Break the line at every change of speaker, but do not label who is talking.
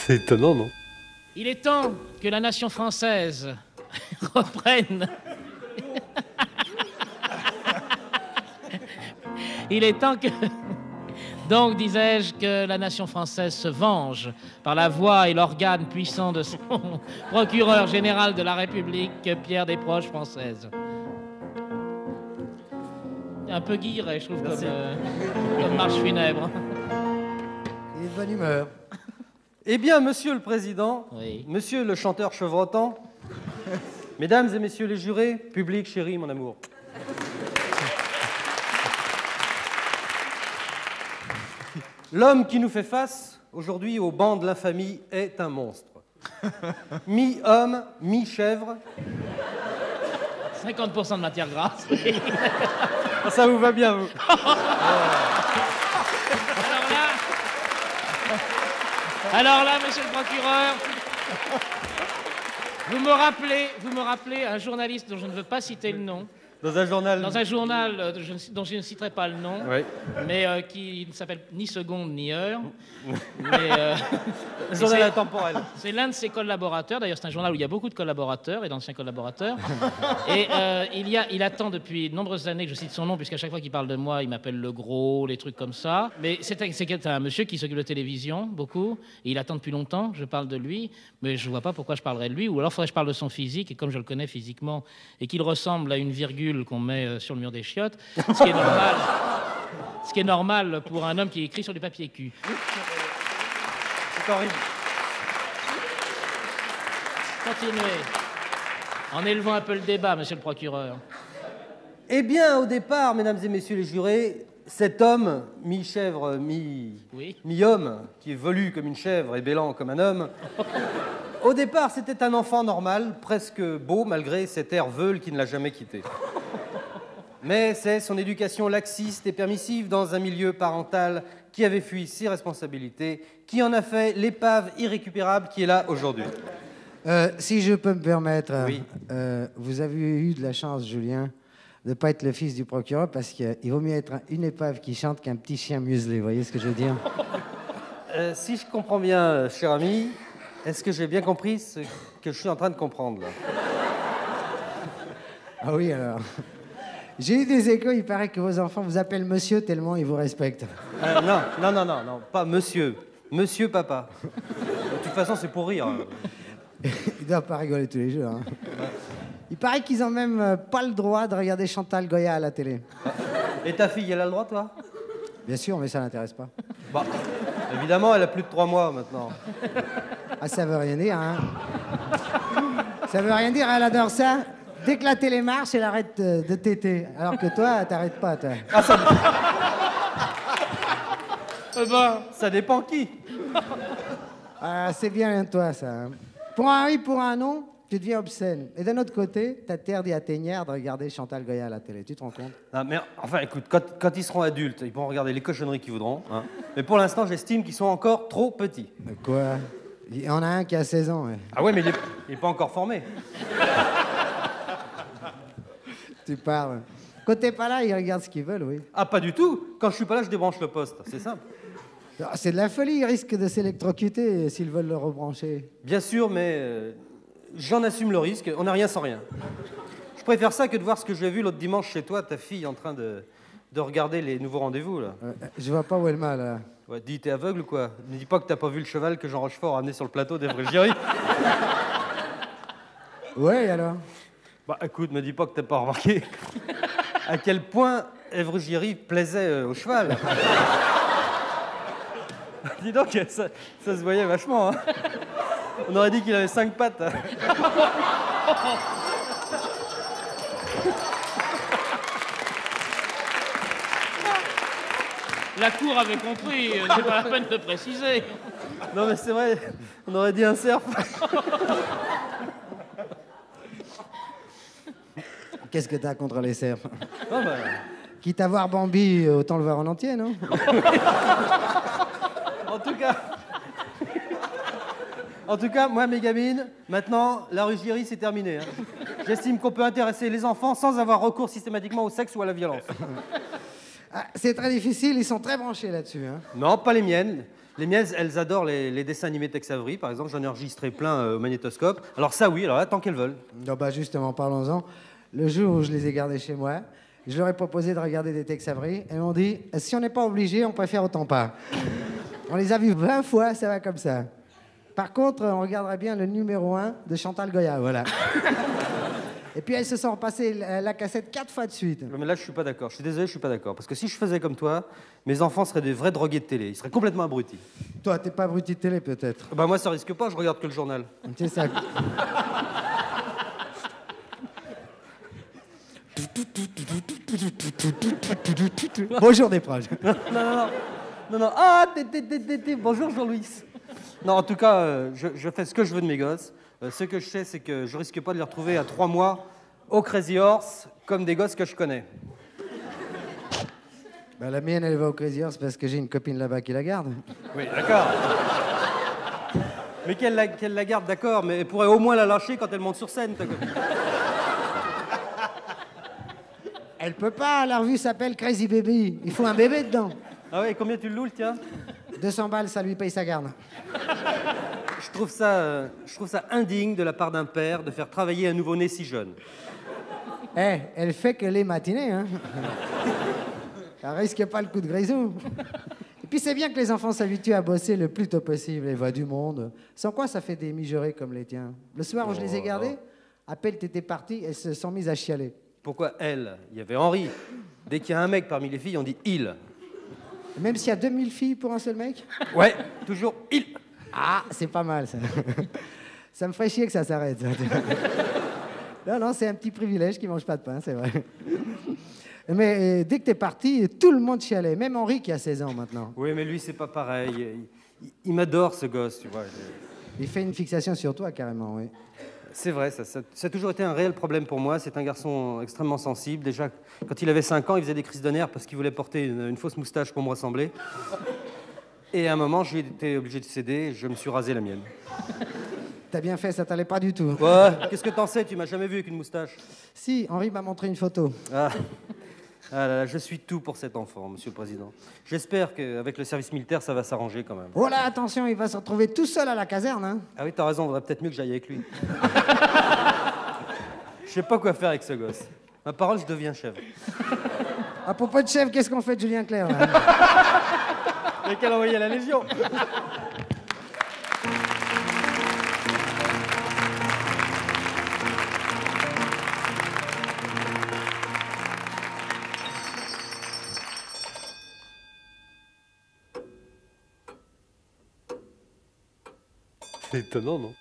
C'est étonnant, non?
Il est temps que la nation française reprenne. Il est temps que... Donc, disais-je, que la nation française se venge par la voix et l'organe puissant de son procureur général de la République, Pierre Desproges française. Un peu guilleret, je trouve, comme marche funèbre.
Il est de bonne humeur.
Eh bien, monsieur le président,
Oui.
monsieur le chanteur chevrotant, mesdames et messieurs les jurés, public, chéri, mon amour. L'homme qui nous fait face, aujourd'hui, au banc de l'infamie, est un monstre. Mi-homme, mi-chèvre.
50% de matière grasse.
Ça vous va bien, vous?
Alors là, monsieur le procureur, vous me rappelez un journaliste dont je ne veux pas citer le nom,
Dans un journal...
dont je ne citerai pas le nom,
Oui.
mais qui ne s'appelle ni Seconde ni Heure. Mais,
Un journal intemporel.
c'est l'un de ses collaborateurs. D'ailleurs, c'est un journal où il y a beaucoup de collaborateurs et d'anciens collaborateurs. Et il attend depuis de nombreuses années que je cite son nom, puisqu'à chaque fois qu'il parle de moi, il m'appelle le gros, les trucs comme ça. Mais c'est un monsieur qui s'occupe de télévision, beaucoup. Et il attend depuis longtemps que je parle de lui. Mais je ne vois pas pourquoi je parlerais de lui. Ou alors, il faudrait que je parle de son physique. Et comme je le connais physiquement, et qu'il ressemble à une virgule qu'on met sur le mur des chiottes, ce qui est normal pour un homme qui écrit sur du papier cul.
C'est horrible.
Continuez. En élevant un peu le débat, monsieur le procureur.
Eh bien, au départ, mesdames et messieurs les jurés, cet homme, mi-chèvre,
Oui.
mi-homme, qui est velu comme une chèvre et bêlant comme un homme, au départ, c'était un enfant normal, presque beau, malgré cet air veule qui ne l'a jamais quitté. Mais c'est son éducation laxiste et permissive dans un milieu parental qui avait fui ses responsabilités, qui en a fait l'épave irrécupérable qui est là aujourd'hui.
Si je peux me permettre,
Oui.
vous avez eu de la chance, Julien, de ne pas être le fils du procureur, parce qu'il vaut mieux être une épave qui chante qu'un petit chien muselé. Vous voyez ce que je veux dire?
Si je comprends bien, cher ami, est-ce que j'ai bien compris ce que je suis en train de comprendre, là?
Ah oui, alors. J'ai eu des échos, il paraît que vos enfants vous appellent monsieur tellement ils vous respectent.
Non, pas monsieur. Monsieur papa. De toute façon, c'est pour rire.
Ils doivent pas rigoler tous les jours. Hein. Il paraît qu'ils ont même pas le droit de regarder Chantal Goya à la télé.
Et ta fille, elle a le droit, toi?
Bien sûr, mais ça l'intéresse pas.
Bah, évidemment, elle a plus de 3 mois maintenant.
Ah, ça veut rien dire, hein. Ça veut rien dire, elle adore ça. Dès que la télé marche, elle arrête de téter. Alors que toi, t'arrêtes pas, toi.
Ça dépend qui.
Ah, c'est bien rien de toi, ça. Hein. Pour un oui, pour un non, tu deviens obscène. Et d'un autre côté, t'interdis à tes nières de regarder Chantal Goya à la télé. Tu te rends compte?
Non, mais enfin, écoute, quand ils seront adultes, ils pourront regarder les cochonneries qu'ils voudront. Hein. Mais pour l'instant, j'estime qu'ils sont encore trop petits.
Quoi? Il y en a un qui a 16 ans. Ouais.
Ah ouais, mais il est pas encore formé.
Tu parles. Quand t'es pas là, ils regardent ce qu'ils veulent, oui.
Ah, pas du tout. Quand je suis pas là, je débranche le poste. C'est simple.
Ah, c'est de la folie, ils risquent de s'électrocuter s'ils veulent le rebrancher.
Bien sûr, mais j'en assume le risque. On n'a rien sans rien. Je préfère ça que de voir ce que j'ai vu l'autre dimanche chez toi, ta fille en train de regarder les nouveaux rendez-vous, là.
Je vois pas où est le mal, là.
Ouais, dis, t'es aveugle ou quoi? Ne dis pas que t'as pas vu le cheval que Jean Rochefort a amené sur le plateau d'Evry-Giry.
Ouais, alors?
Bah écoute, me dis pas que t'as pas remarqué à quel point Evry-Giry plaisait au cheval. Dis donc, ça se voyait vachement. Hein. On aurait dit qu'il avait 5 pattes. Hein.
La cour avait compris, c'est pas la peine de préciser.
Non mais c'est vrai, on aurait dit un cerf.
Qu'est-ce que t'as contre les cerfs?
Non, bah...
Quitte à voir Bambi, autant le voir en entier, non?
En tout cas, moi, mes gamines, maintenant, la rue Giry, c'est terminé. Hein. J'estime qu'on peut intéresser les enfants sans avoir recours systématiquement au sexe ou à la violence.
Ah, c'est très difficile, ils sont très branchés là-dessus. Hein.
Non, pas les miennes. Les miennes, elles adorent les dessins animés Tex Avery, par exemple. J'en ai enregistré plein au magnétoscope. Alors ça, oui, alors là, tant qu'elles veulent.
Non, bah justement, parlons-en. Le jour où je les ai gardés chez moi, je leur ai proposé de regarder des Tex Avery. Elles m'ont dit, si on n'est pas obligé, on préfère autant pas. On les a vus 20 fois, ça va comme ça. Par contre, on regarderait bien le numéro 1 de Chantal Goya, voilà. Et puis elles se sont repassées la cassette 4 fois de suite.
Mais là, je suis pas d'accord. Je suis désolé, je suis pas d'accord. Parce que si je faisais comme toi, mes enfants seraient des vrais drogués de télé. Ils seraient complètement abrutis.
Toi, t'es pas abruti de télé, peut-être.
Bah moi, ça risque pas, je regarde que le journal.
C'est ça. Bonjour des proches.
Non. Ah, bonjour Jean-Louis. Non, en tout cas, je fais ce que je veux de mes gosses. Ce que je sais, c'est que je risque pas de les retrouver à 3 mois au Crazy Horse, comme des gosses que je connais.
Bah, la mienne, elle va au Crazy Horse parce que j'ai une copine là-bas qui la garde.
Oui, d'accord. Mais qu'elle la garde, d'accord, mais elle pourrait au moins la lâcher quand elle monte sur scène, ta copine.
Elle peut pas, la revue s'appelle Crazy Baby. Il faut un bébé dedans.
Ah ouais, combien tu le loues, le tien?
200 balles, ça lui paye sa garde.
Je trouve ça indigne de la part d'un père de faire travailler un nouveau-né si jeune.
Elle fait que les matinées, hein. Ça risque pas le coup de grisou. Et puis c'est bien que les enfants s'habituent à bosser le plus tôt possible et voient du monde. Sans quoi, ça fait des mijaurés comme les tiens. Le soir où je les ai gardés, à peine t'étais parti, elles se sont mises à chialer.
Pourquoi elle? Il y avait Henri. Dès qu'il y a un mec parmi les filles, on dit il.
Même s'il y a 2000 filles pour un seul mec?
Ouais, toujours il.
Ah, c'est pas mal, ça. Ça me ferait chier que ça s'arrête, ça. Non, c'est un petit privilège qui mange pas de pain, c'est vrai. Mais dès que t'es parti, tout le monde chialait. Même Henri, qui a 16 ans maintenant.
Oui, mais lui, c'est pas pareil. Il m'adore, ce gosse, tu vois.
Il fait une fixation sur toi, carrément, oui.
C'est vrai, ça a toujours été un réel problème pour moi. C'est un garçon extrêmement sensible. Déjà, quand il avait 5 ans, il faisait des crises de nerfs parce qu'il voulait porter une fausse moustache pour me ressembler. Et à un moment, j'ai été obligé de céder et je me suis rasé la mienne.
T'as bien fait, ça t'allait pas du tout.
Ouais, qu'est-ce que t'en sais? Tu m'as jamais vu avec une moustache.
Si, Henri m'a montré une photo.
Ah là là, je suis tout pour cet enfant, monsieur le président. J'espère qu'avec le service militaire, ça va s'arranger quand même.
Oh là, attention, il va se retrouver tout seul à la caserne, hein.
Ah oui, t'as raison, il vaudrait peut-être mieux que j'aille avec lui. Je sais pas quoi faire avec ce gosse. Ma parole, je deviens chèvre.
À propos de chef, qu'est-ce qu'on fait de Julien Clerc, là?
Mais qu'elle a envoyé à la Légion. C'est étonnant, non?